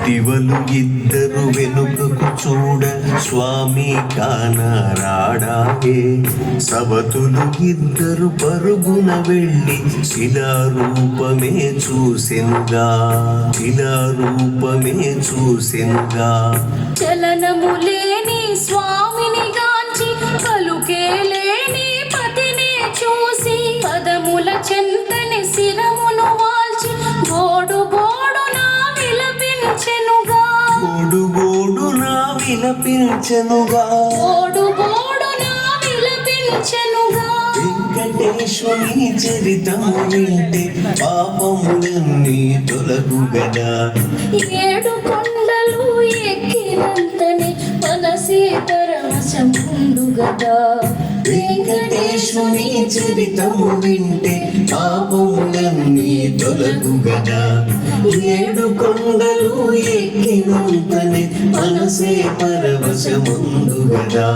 దివలు ఇద్దరు వెనుకకు చూడ స్వామి కానరాడాయే. సవతులు ఇద్దరు పరుగున వెళ్ళి శిలారూపమే చూసెనుగా, శిలారూపమే చూసెనుగా. చలనము లేని స్వామిని గాంచి పలుకే లేని పతిని చూసి పదముల చెంతని శిరమును వాల్చి గోడు గోడున విలపించెనుగా, గోడు గోడున విలపించెనుగా, గోడు గోడున విలపించెనుగా. వెంకటేశ్వరుని చరితము వింటే పాపములన్నీ తొలగు గదా. ఏడు కొండలు ఎక్కినంతనే మనసే పరవశముందు గదా. వెంకటేశ్వరుని చరితము వింటే పాపములన్నీ తొలగు గదా. ఏడు కొండలు ఎక్కినంతనే మనసే పరవశముందు గదా.